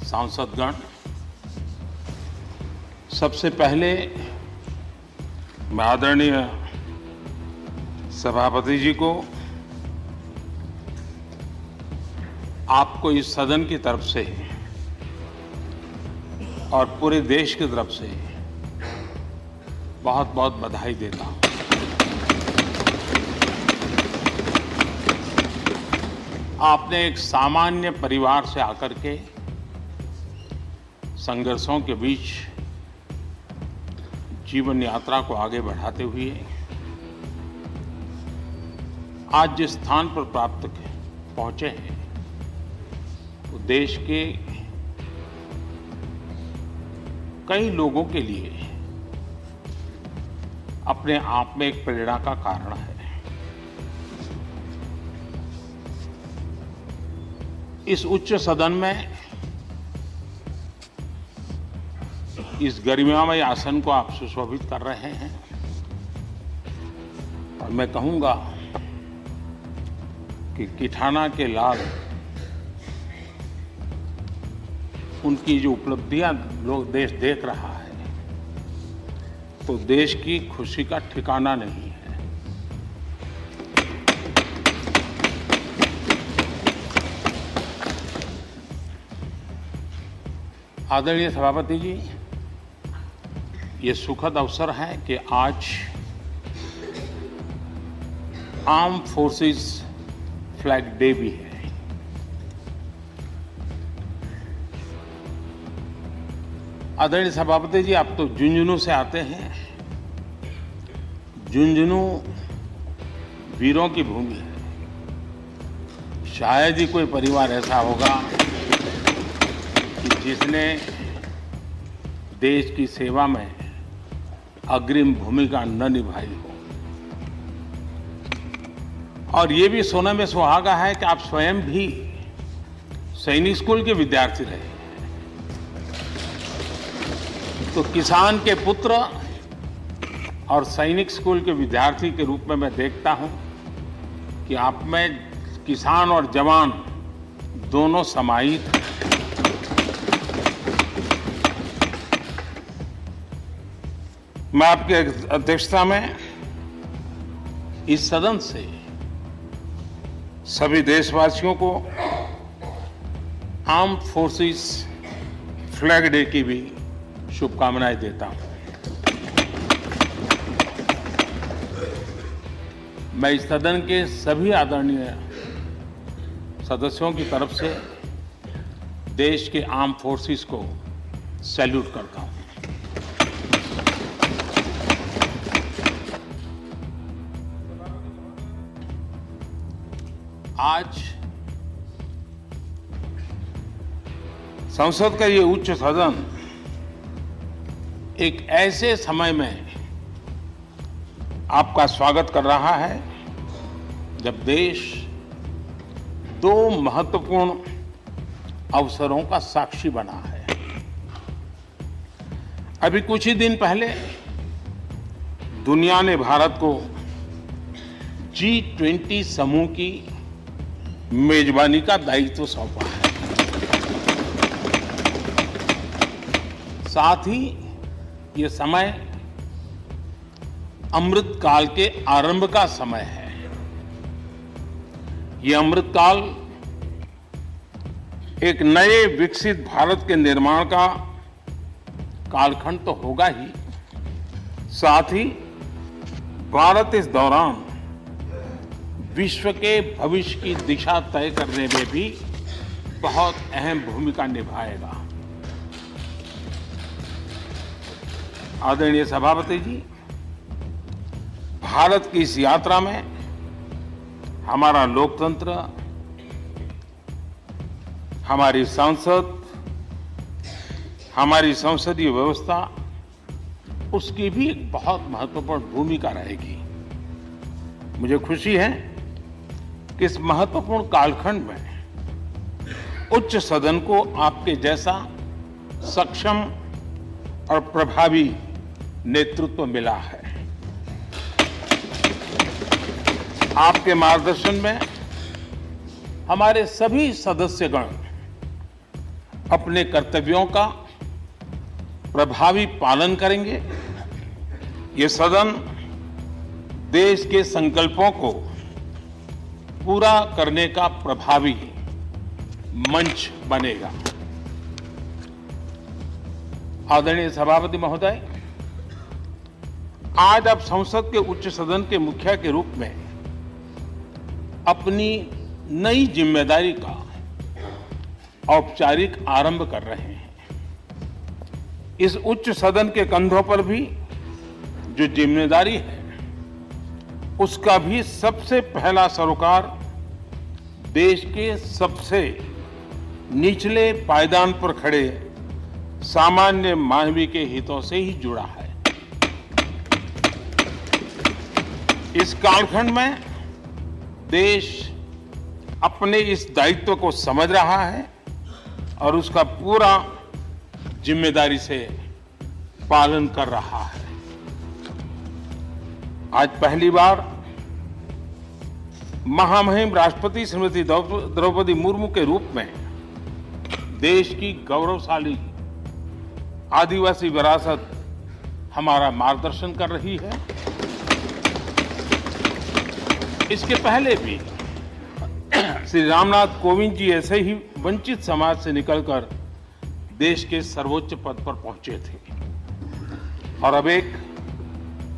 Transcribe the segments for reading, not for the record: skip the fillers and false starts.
सांसदगण, सबसे पहले मैं आदरणीय सभापति जी को, आपको इस सदन की तरफ से और पूरे देश की तरफ से बहुत बहुत बधाई देता हूं। आपने एक सामान्य परिवार से आकर के संघर्षों के बीच जीवन यात्रा को आगे बढ़ाते हुए आज जिस स्थान पर प्राप्त पहुंचे हैं, वो देश के कई लोगों के लिए अपने आप में एक प्रेरणा का कारण है। इस उच्च सदन में इस गरिमामय आसन को आप सुशोभित कर रहे हैं और मैं कहूंगा कि किठाना के लाल, उनकी जो उपलब्धियां लोग देश देख रहा है, तो देश की खुशी का ठिकाना नहीं है। आदरणीय सभापति जी, ये सुखद अवसर है कि आज आर्म फोर्सेस फ्लैग डे भी है। आदरणीय सभापति जी, आप तो झुंझुनू से आते हैं। झुंझुनू वीरों की भूमि है। शायद ही कोई परिवार ऐसा होगा कि जिसने देश की सेवा में अग्रिम भूमिका न निभाई हो। और ये भी सोने में सुहागा है कि आप स्वयं भी सैनिक स्कूल के विद्यार्थी रहे। तो किसान के पुत्र और सैनिक स्कूल के विद्यार्थी के रूप में मैं देखता हूं कि आप में किसान और जवान दोनों समाहित हैं। मैं आपकी अध्यक्षता में इस सदन से सभी देशवासियों को आर्म फोर्सेस फ्लैग डे की भी शुभकामनाएं देता हूं। मैं इस सदन के सभी आदरणीय सदस्यों की तरफ से देश के आर्म फोर्सेस को सैल्यूट करता हूं। आज संसद का ये उच्च सदन एक ऐसे समय में आपका स्वागत कर रहा है जब देश दो महत्वपूर्ण अवसरों का साक्षी बना है। अभी कुछ ही दिन पहले दुनिया ने भारत को G20 समूह की मेजबानी का दायित्व सौंपा है। साथ ही ये समय अमृतकाल के आरंभ का समय है। ये अमृतकाल एक नए विकसित भारत के निर्माण का कालखंड तो होगा ही, साथ ही भारत इस दौरान विश्व के भविष्य की दिशा तय करने में भी बहुत अहम भूमिका निभाएगा। आदरणीय सभापति जी, भारत की इस यात्रा में हमारा लोकतंत्र, हमारी संसद, हमारी संसदीय व्यवस्था, उसकी भी एक बहुत महत्वपूर्ण भूमिका रहेगी। मुझे खुशी है कि इस महत्वपूर्ण कालखंड में उच्च सदन को आपके जैसा सक्षम और प्रभावी नेतृत्व मिला है। आपके मार्गदर्शन में हमारे सभी सदस्यगण अपने कर्तव्यों का प्रभावी पालन करेंगे। ये सदन देश के संकल्पों को पूरा करने का प्रभावी मंच बनेगा। आदरणीय सभापति महोदय, आज आप संसद के उच्च सदन के मुखिया के रूप में अपनी नई जिम्मेदारी का औपचारिक आरंभ कर रहे हैं। इस उच्च सदन के कंधों पर भी जो जिम्मेदारी है, उसका भी सबसे पहला सरोकार देश के सबसे निचले पायदान पर खड़े सामान्य मानवीय के हितों से ही जुड़ा है। इस कालखंड में देश अपने इस दायित्व को समझ रहा है और उसका पूरा जिम्मेदारी से पालन कर रहा है। आज पहली बार महामहिम राष्ट्रपति श्रीमती द्रौपदी मुर्मू के रूप में देश की गौरवशाली आदिवासी विरासत हमारा मार्गदर्शन कर रही है। इसके पहले भी श्री रामनाथ कोविंद जी ऐसे ही वंचित समाज से निकलकर देश के सर्वोच्च पद पर पहुंचे थे और अब एक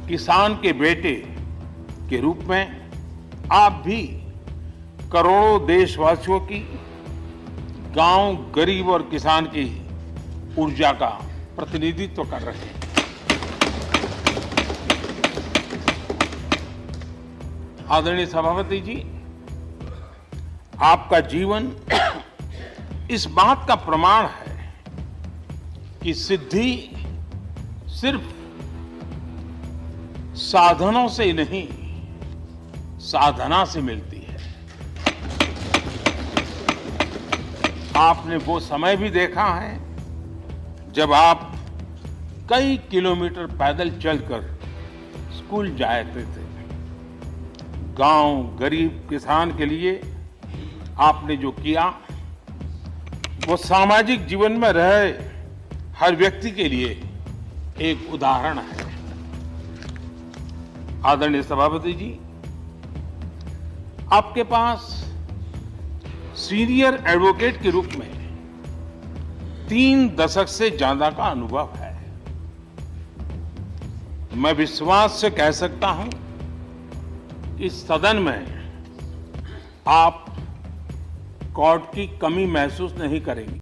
किसान के बेटे के रूप में आप भी करोड़ों देशवासियों की, गांव, गरीब और किसान की ऊर्जा का प्रतिनिधित्व कर रहे हैं। आदरणीय सभापति जी, आपका जीवन इस बात का प्रमाण है कि सिद्धि सिर्फ साधनों से नहीं, साधना से मिलती है। आपने वो समय भी देखा है जब आप कई किलोमीटर पैदल चलकर स्कूल जाते थे। गांव, गरीब, किसान के लिए आपने जो किया वो सामाजिक जीवन में रहे हर व्यक्ति के लिए एक उदाहरण है। आदरणीय सभापति जी, आपके पास सीनियर एडवोकेट के रूप में 3 दशक से ज्यादा का अनुभव है। मैं विश्वास से कह सकता हूं कि इस सदन में आप कोर्ट की कमी महसूस नहीं करेंगे।